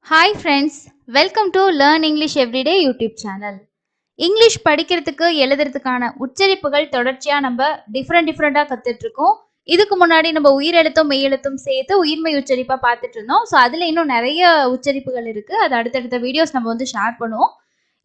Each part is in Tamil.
Hi friends, welcome to Learn English Everyday YouTube channel. English படிக்கிறதுக்கு எழுதுறதுக்கான உச்சரிப்புகள் தொடர்ச்சியா நம்ம டிஃப்ரெண்டா கத்துட்டு இருக்கோம். இதுக்கு முன்னாடி நம்ம உயிரெழுத்தும் மெய்யெழுத்தும் சேர்த்து உயிர்மை உச்சரிப்பா பார்த்துட்டு இருந்தோம். ஸோ அதுல இன்னும் நிறைய உச்சரிப்புகள் இருக்கு. அது அடுத்தடுத்த வீடியோஸ் நம்ம வந்து ஷேர் பண்ணுவோம்.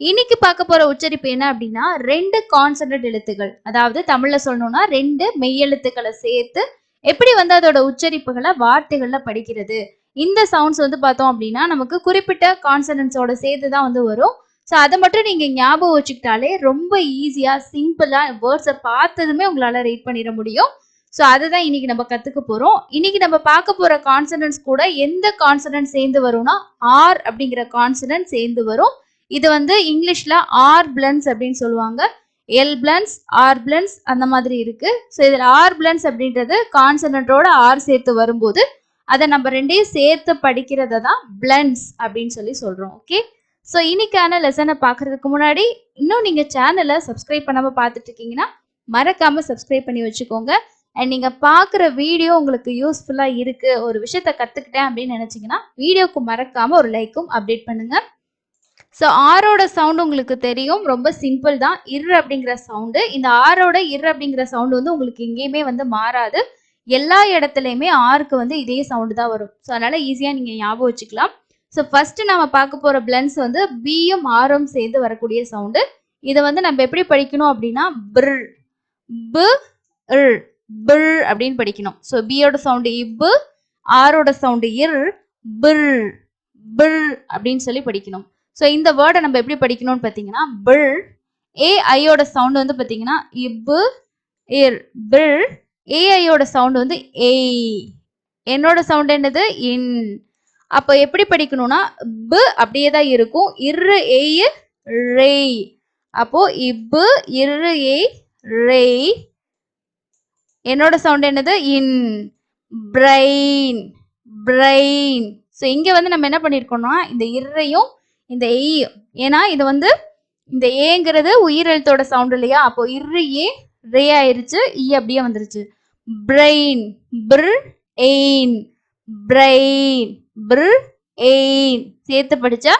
இன்னைக்கு பார்க்க போற உச்சரிப்பு என்ன அப்படின்னா 2 கான்சனன்ட் எழுத்துக்கள், அதாவது தமிழ்ல சொல்லணும்னா 2 மெய்யெழுத்துக்களை சேர்த்து எப்படி வந்து அதோட உச்சரிப்புகளை வார்த்தைகள்ல படிக்கிறது. இந்த சவுண்ட்ஸ் வந்து பார்த்தோம் அப்படின்னா நமக்கு குறிப்பிட்ட கான்சனன்ட்ஸோட சேர்த்து தான் வந்து வரும். ஸோ அதை மட்டும் நீங்க ஞாபகம் வச்சுக்கிட்டாலே ரொம்ப ஈஸியா சிம்பிளா வேர்ட்ஸை பார்த்ததுமே உங்களால ரீட் பண்ணிட முடியும். ஸோ அதுதான் இன்னைக்கு நம்ம கத்துக்க போறோம். இன்னைக்கு நம்ம பார்க்க போற கான்சனன்ட்ஸ் கூட எந்த கான்சனன்ட் சேர்ந்து வரும்னா ஆர் அப்படிங்கிற கான்சனன்ட் சேர்ந்து வரும். இது வந்து இங்கிலீஷ்ல ஆர் பிளன்ஸ் அப்படின்னு சொல்லுவாங்க. எல் பிளன்ஸ், ஆர் பிளன்ஸ் அந்த மாதிரி இருக்கு. ஸோ இதில் ஆர் பிளன்ஸ் அப்படின்றது கான்சனன்ட்டோட ஆர் சேர்த்து வரும்போது அதை நம்ம ரெண்டையும் சேர்த்து படிக்கிறத தான் பிளன்ஸ் அப்படின்னு சொல்லி சொல்றோம். ஓகே, ஸோ இன்னைக்கான லெசனை பார்க்கறதுக்கு முன்னாடி இன்னும் நீங்க சேனலை சப்ஸ்கிரைப் பண்ணாம பார்த்துட்டு இருக்கீங்கன்னா மறக்காம சப்ஸ்கிரைப் பண்ணி வச்சுக்கோங்க. அண்ட் நீங்க பார்க்குற வீடியோ உங்களுக்கு யூஸ்ஃபுல்லா இருக்கு, ஒரு விஷயத்த கத்துக்கிட்டேன் அப்படின்னு நினைச்சீங்கன்னா வீடியோக்கு மறக்காம ஒரு லைக்கும் அப்டேட் பண்ணுங்க. ஸோ ஆரோட சவுண்ட் உங்களுக்கு தெரியும், ரொம்ப சிம்பிள் தான். இர் அப்படிங்கிற சவுண்டு, இந்த ஆரோட இர் அப்படிங்கிற சவுண்டு வந்து உங்களுக்கு எங்கேயுமே வந்து மாறாது. எல்லா இடத்துலையுமே ஆருக்கு வந்து இதே சவுண்டு தான் வரும். ஸோ அதனால ஈஸியாக நீங்கள் ஞாபகம் வச்சுக்கலாம். ஸோ ஃபர்ஸ்ட் நம்ம பார்க்க போகிற பிளன்ஸ் வந்து பியும் ஆரும் சேர்ந்து வரக்கூடிய சவுண்டு. இதை வந்து நம்ம எப்படி படிக்கணும் அப்படின்னா பிர், பு இர், பிர் அப்படின்னு படிக்கணும். ஸோ பியோட சவுண்டு இப்பு, ஆரோட சவுண்டு இர், பிர் பிர் அப்படின்னு சொல்லி படிக்கணும். ஸோ இந்த வேர்டை நம்ம எப்படி படிக்கணும்னு பார்த்தீங்கன்னா பிர், ஏஐயோட சவுண்டு வந்து பார்த்தீங்கன்னா இப்பு இர், பிர். ஏஐயோட சவுண்ட் வந்து ஏய், என்னோட சவுண்ட் என்னது இன். அப்போ எப்படி படிக்கணும்னா பு அப்படியே தான் இருக்கும், இரு ஏய் ரேய். அப்போ இப்பு இரு ஏய் ரேய். என்னோட சவுண்ட் என்னது இன். Brain, brain. ஸோ இங்கே வந்து நம்ம என்ன பண்ணியிருக்கோம்னா இந்த இறையும் இந்த எய்யும், ஏன்னா இது வந்து இந்த ஏங்கிறது உயிரெழுத்தோட சவுண்ட் இல்லையா, அப்போ இரு ஏ ரே ஆயிருச்சு, இ அப்படியே வந்துருச்சு. பிரெயின், பிர் எயின், பிரெயின், பிர் எயின் சேர்த்து படிச்சா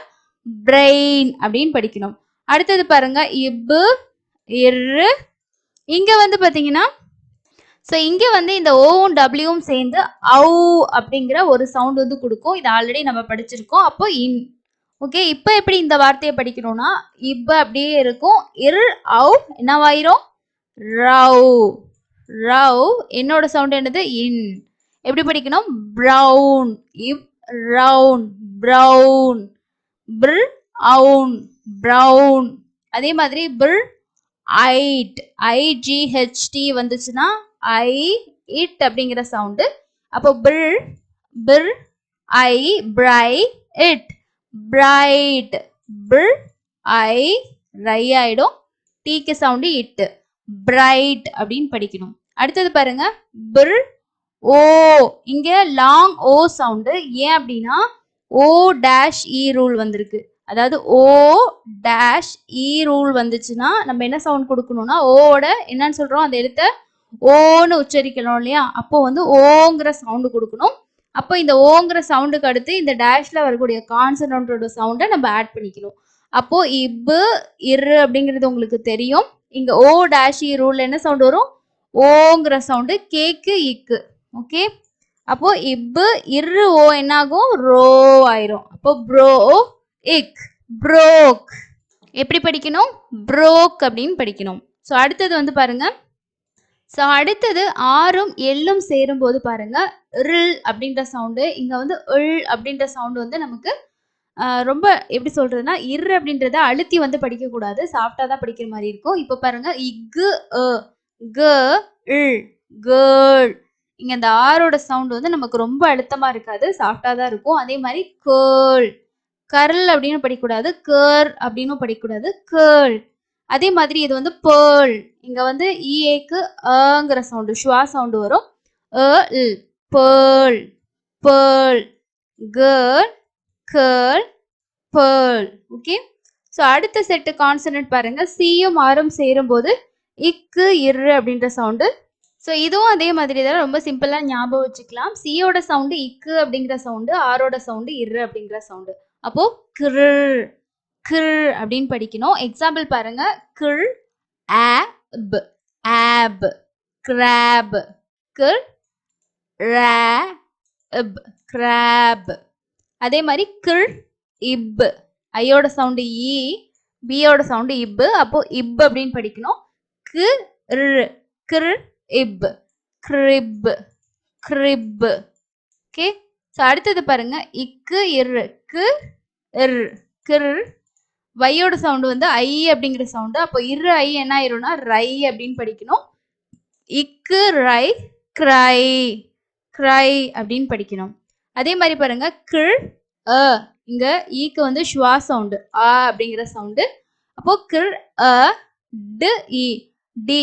பிரெயின் அப்படின்னு படிக்கணும். அடுத்தது பாருங்க இப்பு இரு. இங்க வந்து பாத்தீங்கன்னா ஸோ இங்கே வந்து இந்த ஓவும் டபிள்யூவும் சேர்ந்து அவு அப்படிங்கிற ஒரு சவுண்ட் வந்து கொடுக்கும். இது ஆல்ரெடி நம்ம படிச்சிருக்கோம். அப்போ இன். ஓகே, இப்போ எப்படி இந்த வார்த்தையை படிக்கணும்னா இப்போ அப்படியே இருக்கும், இர் அவு என்னவாயிரும் ரவ், ரவ். என்னோட சவுண்ட் என்னது இன். எப்படி படிக்கணும் ப்ரௌன், இப் ரவுன், ப்ரௌன், பிர் அவுன், ப்ரௌன். அதே மாதிரி பிர் ஐட், ஐஜிஹெச்டி வந்துச்சுன்னா ஐ இட் அப்படிங்கிற சவுண்டு. அப்போ பிர், பிர் ஐ, பிரை இட், பிரைட், பிர் ஐ ரை ஆயிடும், டீக்கு சவுண்டு இட்டு, பிரைட் அப்படின்னு படிக்கணும். அடுத்தது பாருங்க பிர் ஓ. இங்க லாங் ஓ சவுண்டு, ஏன் அப்படின்னா ஓ டேஷ் இ ரூல் வந்திருக்கு. அதாவது ஓ டேஷ் இ ரூல் வந்துச்சுன்னா நம்ம என்ன சவுண்ட் கொடுக்கணும்னா ஓட என்னன்னு சொல்றோம் அந்த எழுத்த ஓன்னு உச்சரிக்கணும் இல்லையா, அப்போ வந்து ஓங்கிற சவுண்டு கொடுக்கணும். அப்போ இந்த ஓங்கிற சவுண்டுக்கு அடுத்து இந்த டேஷ்ல வரக்கூடிய கான்சனன்ட்டோட சவுண்டை நம்ம ஆட் பண்ணிக்கணும். அப்போ இப்பு இரு அப்படிங்கிறது உங்களுக்கு தெரியும். இங்க ஓ டேஷ் இ ரூல்ல என்ன சவுண்ட் வரும் ஓங்கிற சவுண்டு, கேக்கு இக்கு. ஓகே, அப்போ இப்பு இரு ஓ என்னாகும் ரோ ஆயிரும். அப்போ ப்ரோ இக், ப்ரோக். எப்படி படிக்கணும் ப்ரோக் அப்படின்னு படிக்கணும். ஸோ அடுத்தது வந்து பாருங்க, ஸோ அடுத்தது ஆரும் எல்லும் சேரும்போது பாருங்க ரில் அப்படின்ற சவுண்டு. இங்க வந்து இல் அப்படின்ற சவுண்டு வந்து நமக்கு ரொம்ப எப்படி சொல்றதுன்னா இர் அப்படின்றத அழுத்தி வந்து படிக்கக்கூடாது, சாஃப்டா தான் படிக்கிற மாதிரி இருக்கும். இப்போ பாருங்க இக்கு க இல், கேர்ள். இங்க இந்த ஆரோட சவுண்ட் வந்து நமக்கு ரொம்ப அழுத்தமா இருக்காது, சாஃப்டா தான் இருக்கும். அதே மாதிரி கேர்ள், கர்ல் அப்படின்னு படிக்கக்கூடாது, கேர் அப்படின்னு படிக்கக்கூடாது, கேர்ள். அதே மாதிரி இது வந்து பேர்ல். இங்க வந்து இஏக்கு அங்கிற சவுண்டு, ஷுவா சவுண்டு வரும். Pearl, pearl, girl, girl, pearl. Okay, so அடுத்த செட்டு கான்சனன்ட் பாருங்க, சியும் ஆரும் சேரும் போது இக்கு இரு அப்படின்ற சவுண்டு, ஸோ இதுவும் அதே மாதிரி தான், ரொம்ப சிம்பிளாக ஞாபகம் வச்சுக்கலாம். சியோட சவுண்டு இக்கு அப்படிங்கிற சவுண்டு, ஆரோட சவுண்டு இரு அப்படிங்கிற சவுண்டு. அப்போ கிரு கிர் அப்படின்னு படிக்கணும். எக்ஸாம்பிள் பாருங்க. கிர் ஆப் ஆப் கிராப் கிர் ராப் கிராப். அதே மாதிரி கிர் இப், ஐயோட சவுண்டு இ, பியோட சவுண்டு இப். அப்போ இப் அப்படின்னு படிக்கணும். கிர் இப் கிரிப் கிரிப். ஓகே. ஸோ அடுத்தது பாருங்க. இக்கு இரு இர் கிர். வையோட சவுண்டு வந்து ஐ அப்படிங்கிற சவுண்டு. அப்போ இரு ஐ என்ன ஆயிரும்னா ரை அப்படின்னு படிக்கணும். இக்கு ரை கிரை கிரை அப்படின்னு படிக்கணும். அதே மாதிரி பாருங்க. கிர் அ, இங்க ஈக்கு வந்து ஷ்வா சவுண்டு, ஆ அப்படிங்கிற சவுண்டு. அப்போ கிர் அ டி இ டி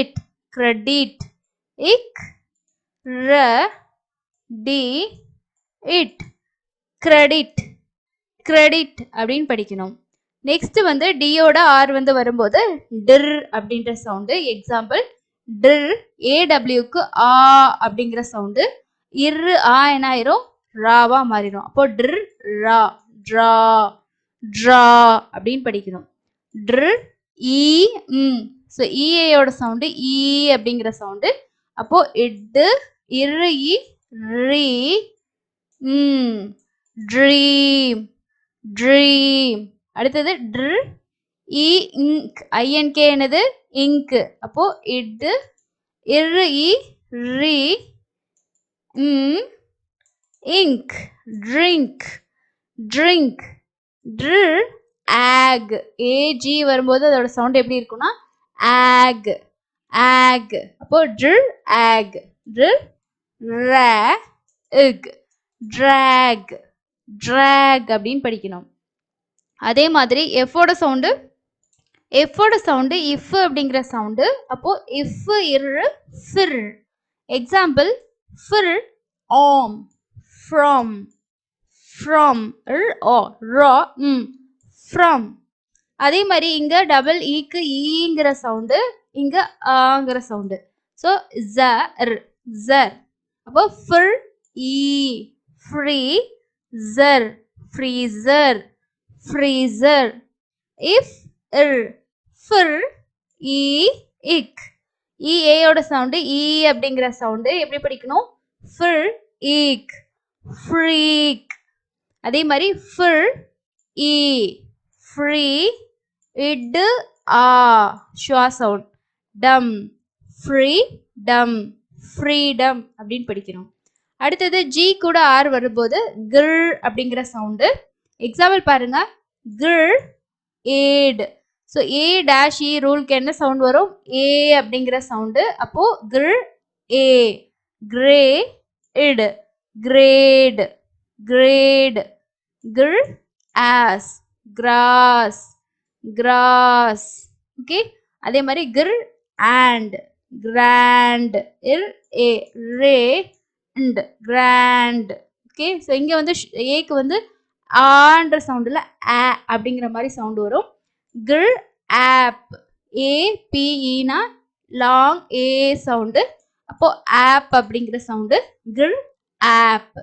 இட் கிரெடிட். இக் ர டி இட் கிரெடிட் கிரெடிட் அப்படின்னு படிக்கணும். நெக்ஸ்ட் வந்து டியோட ஆர் வந்து வரும்போது டிர் அப்படின்ற சவுண்டு. எக்ஸாம்பிள் டிர் ஏடபிள்யூக்கு ஆ அப்படிங்கிற சவுண்டு. இரு ஆ என்ன ஆயிரும் ராவா மாறிடும். அப்போ டிர் ரா ட்ரா ட்ரா அப்படின்னு படிக்கணும். டிர் இ ஸோ இஏயோட சவுண்டு இ அப்படிங்கிற சவுண்டு. அப்போ இட்டு இரு இ ரீ ட்ரீம் ட்ரீம். அடுத்தது ட்ர் இ இங்க், ஐஎன்கே என்னது இங்க். அப்போ இட்டு இரு இ ரீ இங்க் ட்ரிங்க் ட்ரிங்க். ட்ர் ஆக், ஏஜி வரும்போது அதோட சவுண்ட் எப்படி இருக்கும்னா ஆக் ஆக். அப்போ ட்ர் ஆக். ட்ர் ரா இக் ட்ராக் ட்ராக் அப்படின்னு படிக்கணும். அதே மாதிரி எஃபோட சவுண்டு இஃப் அப்படிங்கிற சவுண்டு. அப்போ இஃப் இரு Phir. Example Phir am from from raw from. அதே மாதிரி இங்க டபுள் ஈக்கு ஈங்கிற சவுண்டு, இங்க ஆங்கிற சவுண்டு. ஸோ ஜர் ஜர். அப்போ ஃபிர் ஈ ஃப்ரீ ஜர் ஃப்ரீசர் ஃப்ரீசர். இஃப் இர் ஃபிர் இ இக். ஏயோட சவுண்டு இ அப்படிங்கிற சவுண்டு எப்படி படிக்கணும்? ஃபிர் ஈக் ஃப்ரீக். அதே மாதிரி ஃபிர் இ ஃப்ரீ இட் ஆ ஷ்வா சவுண்ட் டம் ஃப்ரீ டம் ஃப்ரீடம் அப்படின்னு படிக்கணும். அடுத்தது ஜி கூட ஆர் வரும்போது கிர் அப்படிங்கிற சவுண்டு. எக்ஸாம்பிள் பாருங்க. கிர் ate. So A dash E ரூலுக்கு என்ன சவுண்ட் வரும்? ஏ அப்படிங்கிற சவுண்டு. அப்போ கிர் ஏ கிரே இட் கிரேட் கிரேட். கிர் ஆஸ் கிராஸ் கிராஸ். ஓகே. அதே மாதிரி கிர் அண்ட் கிராண்ட் இர் A ray and grand. Okay. So இங்கே வந்து ஏக்கு வந்து ஆன்ற சவுண்டில் ஆ அப்படிங்கிற மாதிரி சவுண்டு வரும். கிர் ஆப் ஏபிஇனா லாங் ஏ சவுண்டு. அப்போ ஆப் அப்படிங்கிற சவுண்டு கிர் ஆப்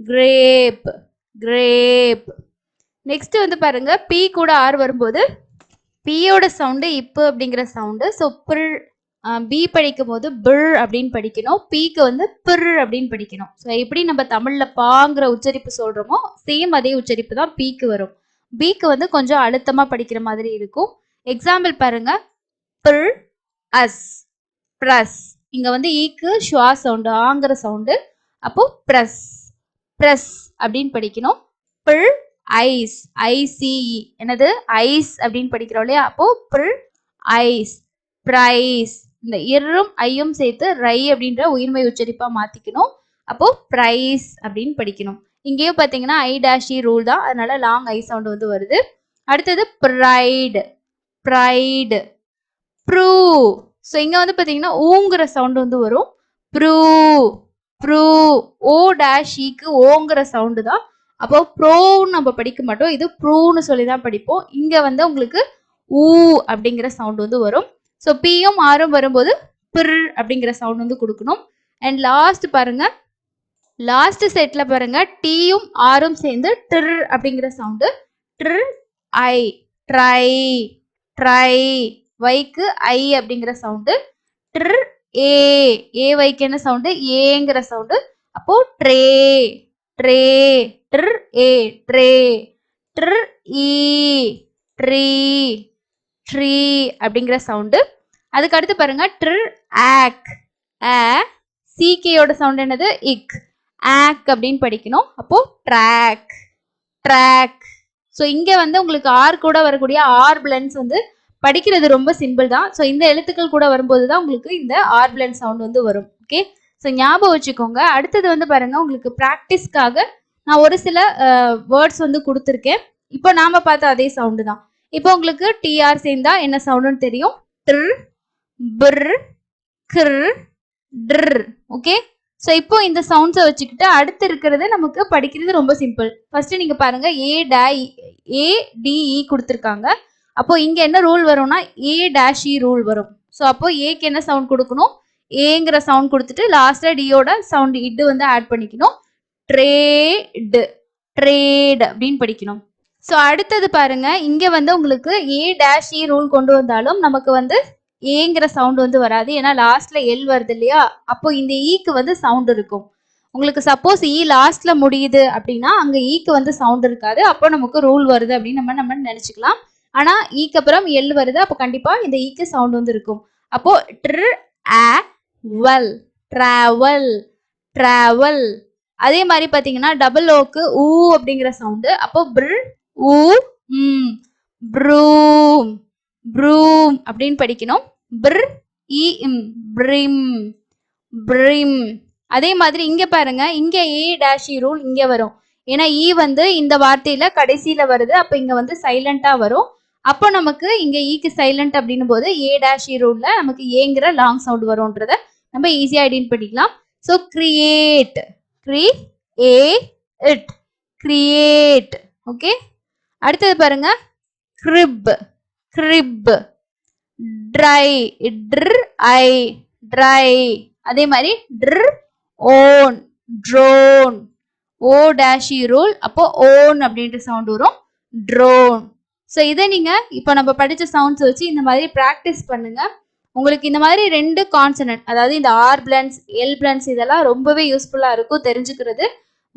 கிரேப் கிரேப். நெக்ஸ்ட் வந்து பாருங்க. பி கூட ஆர் வரும்போது பியோட சவுண்டு இப்பு அப்படிங்கிற சவுண்டு. ஸோ பிர் பி படிக்கும் போது பிர் அப்படின்னு படிக்கணும். பிக்கு வந்து பிர் அப்படின்னு படிக்கணும். ஸோ எப்படி நம்ம தமிழ்ல பாங்கிற உச்சரிப்பு சொல்றோமோ சேம் அதே உச்சரிப்பு தான் பிக்கு வரும். பிக்கு வந்து கொஞ்சம் அழுத்தமா படிக்கிற மாதிரி இருக்கும். எக்ஸாம்பிள் பாருங்க. பிர் அஸ் ப்ரஸ். இங்க வந்து ஈக்கு ஷ்வா சவுண்டு ஆங்கிற சவுண்டு. அப்போ ப்ரஸ் ப்ரஸ் அப்படின்னு படிக்கணும். பிர் ஐஸ் ஐசிஇ என்னது ஐஸ் அப்படின்னு படிக்கிறோம் இல்லையா? அப்போ பிர் ஐஸ் பிரைஸ். இந்த இரும் ஐயும் சேர்த்து ரை அப்படின்ற உயிர்மை உச்சரிப்பா மாத்திக்கணும். அப்போ பிரைஸ் அப்படின்னு படிக்கணும். இங்கேயும் பார்த்தீங்கன்னா ஐ டேஷ் இ ரூல் தான், அதனால லாங் ஐ சவுண்ட் வந்து வருது. அடுத்தது ப்ரைடு ப்ரைடு ப்ரூ. ஸோ இங்க வந்து பார்த்தீங்கன்னா ஊங்கிற சவுண்ட் வந்து வரும். Brew brew. ஓ டேஷ் ஈக்கு ஓங்கிற சவுண்டு தான். அப்போ ப்ரோன்னு நம்ம படிக்க மாட்டோம், இது ப்ரூன்னு சொல்லி தான் படிப்போம். இங்க வந்து உங்களுக்கு ஊ அப்படிங்கிற சவுண்ட் வந்து வரும். ஸோ பியும் ஆரும் வரும்போது பிர் அப்படிங்கிற சவுண்ட் வந்து கொடுக்கணும். அண்ட் லாஸ்ட் பாருங்க, லாஸ்ட் செட்ல பாருங்க டீயும் ஆரும் சேர்ந்து டிர் அப்படிங்கிற சவுண்டு. ட்ர் ஐ, ட்ரை, ட்ரை, வைக்கு ஐ அப்படிங்கிற சவுண்டு. ட்ர் ஏ, ஏ வைக்கு என்ன சவுண்டு, ஏங்கிற சவுண்டு. அப்போ ட்ரே, ட்ரே, ட்ர் ஏ, ட்ரே. ட்ர் ஈ, ட்ரீ, ட்ரீ அப்படிங்கிற சவுண்டு. அதுக்கு அடுத்து பாருங்க ட்ர் ஆக், ஆ, சிகேயோட சவுண்ட் என்னது, இக், ஆக் அப்படின்னு படிக்கணும். அப்போ ட்ராக், ட்ராக். ஸோ இங்கே வந்து உங்களுக்கு ஆர் கூட வரக்கூடிய ஆர் பிளன்ஸ் வந்து படிக்கிறது ரொம்ப சிம்பிள் தான். ஸோ இந்த எழுத்துக்கள் கூட வரும்போது தான் உங்களுக்கு இந்த ஆர் பிளன் சவுண்ட் வந்து வரும். ஓகே, ஸோ ஞாபகம் வச்சுக்கோங்க. அடுத்தது வந்து பாருங்க, உங்களுக்கு ப்ராக்டிஸ்க்காக நான் ஒரு சில வேர்ட்ஸ் வந்து கொடுத்துருக்கேன். இப்போ நாம பார்த்த அதே சவுண்டு தான். இப்போ உங்களுக்கு டிஆர் சேர்ந்தா என்ன சவுண்டுன்னு தெரியும். ட்ர், பிர், கிர், ட்ர். ஓகே, ஸோ இப்போ இந்த சவுண்ட்ஸை வச்சுக்கிட்டு அடுத்து இருக்கிறது நமக்கு படிக்கிறது ரொம்ப சிம்பிள். ஃபர்ஸ்ட் நீங்க பாருங்க, ஏ டிஇ கொடுத்துருக்காங்க. அப்போ இங்க என்ன ரூல் வரும்னா ஏ டேஷ் இ ரூல் வரும். ஸோ அப்போ ஏக்கு என்ன சவுண்ட் கொடுக்கணும், ஏங்கிற சவுண்ட் கொடுத்துட்டு லாஸ்ட்ல டியோட சவுண்ட் இட்டு வந்து ஆட் பண்ணிக்கணும். ட்ரேடு, ட்ரேட் அப்படின்னு படிக்கணும். ஸோ அடுத்தது பாருங்க, இங்க வந்து உங்களுக்கு ஏ டேஷ் இ ரூல் கொண்டு வந்தாலும் நமக்கு வந்து ஏங்கிற சவுண்ட் வந்து வராது. ஏன்னா லாஸ்ட்ல எல் வருது இல்லையா, அப்போ இந்த ஈக்கு வந்து சவுண்ட் இருக்கும். உங்களுக்கு சப்போஸ் இ லாஸ்ட்ல முடியுது அப்படின்னா அங்க ஈக்கு வந்து சவுண்ட் இருக்காது. அப்போ நமக்கு ரூல் வருது அப்படின்னு நம்ம நினைச்சுக்கலாம். ஆனா ஈக்கு அப்புறம் எல் வருது, அப்போ கண்டிப்பா இந்த ஈக்கு சவுண்ட் வந்து இருக்கும். அப்போ ட்ர் ஆ வல், டிராவல், டிராவல். அதே மாதிரி பாத்தீங்கன்னா டபுள் ஓக்கு ஊ அப்படிங்கிற சவுண்டு. அப்போ பிர் ஊ, ப்ரூம், ப்ரூம் அப்படின்னு படிக்கணும். பிர் இ இம், பிரிம், பிரிம். அதே மாதிரி இங்க பாருங்க, இங்க ஏ டேஷ் இ ரூல் இங்க வரும். ஏன்னா இ வந்து இந்த வார்த்தையில கடைசியில வருது, அப்ப இங்க வந்து சைலண்டா வரும். அப்போ நமக்கு இங்க ஈக்கு சைலண்ட் அப்படின்னும் போது ஏ டேஷ் இ ரூல்ல நமக்கு ஏங்கிற லாங் சவுண்ட் வரும்ன்றத நம்ம ஈஸியா ஐடென்ட் பண்ணிக்கலாம். So create, it, create. Okay, அடுத்தது பாருங்க, கிரிப், கிரிப், ட்ரை, ட்ர் ஐ, ட்ரை. அதே மாதிரி ட்ர் own, drone, O dash E rule. அப்போ ஓன் அப்படின்ற சவுண்ட் வரும், ட்ரோன். ஸோ இதை நீங்க இப்போ நம்ம படிச்ச சவுண்ட்ஸ் வச்சு இந்த மாதிரி ப்ராக்டிஸ் பண்ணுங்க. உங்களுக்கு இந்த மாதிரி 2 கான்சனன்ட், அதாவது இந்த ஆர் பிளன்ஸ், எல் பிளன்ஸ், இதெல்லாம் ரொம்பவே யூஸ்ஃபுல்லா இருக்கும் தெரிஞ்சுக்கிறது.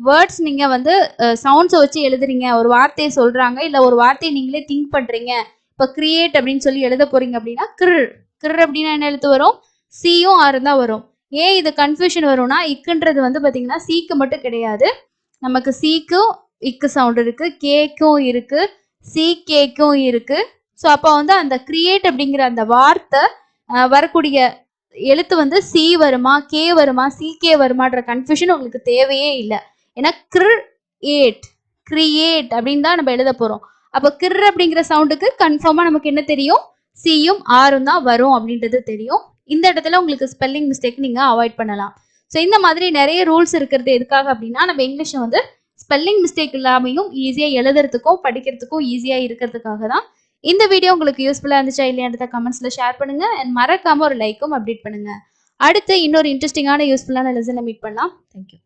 வேர்ட்ஸ் நீங்க வந்து சவுண்ட்ஸை வச்சு எழுதுறீங்க, ஒரு வார்த்தையை சொல்றாங்க, இல்ல ஒரு வார்த்தையை நீங்களே திங்க் பண்றீங்க. இப்போ கிரியேட் அப்படின்னு சொல்லி எழுத போறீங்க அப்படின்னா கிர், கிர் அப்படின்னா என்ன எழுத்து வரும், சியும் ஆர் தான் வரும். ஏன் இது கன்ஃபியூஷன் வரும்னா, இக்குன்றது வந்து பாத்தீங்கன்னா சிக்கு மட்டும் கிடையாது, நமக்கு சிக்கும் இக்கு சவுண்ட் இருக்கு, கேக்கும் இருக்கு, சி கேக்கும் இருக்கு. ஸோ அப்போ வந்து அந்த கிரியேட் அப்படிங்கிற அந்த வார்த்தை வரக்கூடிய எழுத்து வந்து சி வருமா, கே வருமா, சி கே வருமான்ற கன்ஃபியூஷன் உங்களுக்கு தேவையே இல்லை. ஏன்னா கிரியேட், கிரியேட் அப்படின்னு தான் நம்ம எழுத போறோம். அப்போ கிர் அப்படிங்கிற சவுண்டுக்கு கன்ஃபார்மா நமக்கு என்ன தெரியும், சியும் ஆரும் தான் வரும் அப்படின்றது தெரியும். இந்த இடத்துல உங்களுக்கு ஸ்பெல்லிங் மிஸ்டேக் நீங்க அவாய்ட் பண்ணலாம். ஸோ இந்த மாதிரி நிறைய ரூல்ஸ் இருக்கிறது எதுக்காக அப்படின்னா, நம்ம இங்கிலீஷை வந்து ஸ்பெல்லிங் மிஸ்டேக் இல்லாமையும் ஈஸியாக எழுதுறதுக்கும் படிக்கிறதுக்கும் ஈஸியாக இருக்கிறதுக்காக தான். இந்த வீடியோ உங்களுக்கு யூஸ்ஃபுல்லாக இருந்துச்சா இல்லையான்றத கமெண்ட்ஸில் ஷேர் பண்ணுங்க. அண்ட் மறக்காம ஒரு லைக்கும் அப்டேட் பண்ணுங்க. அடுத்து இன்னொரு இன்ட்ரெஸ்டிங்கான யூஸ்ஃபுல்லான லெசனை மீட் பண்ணலாம். தேங்க்யூ.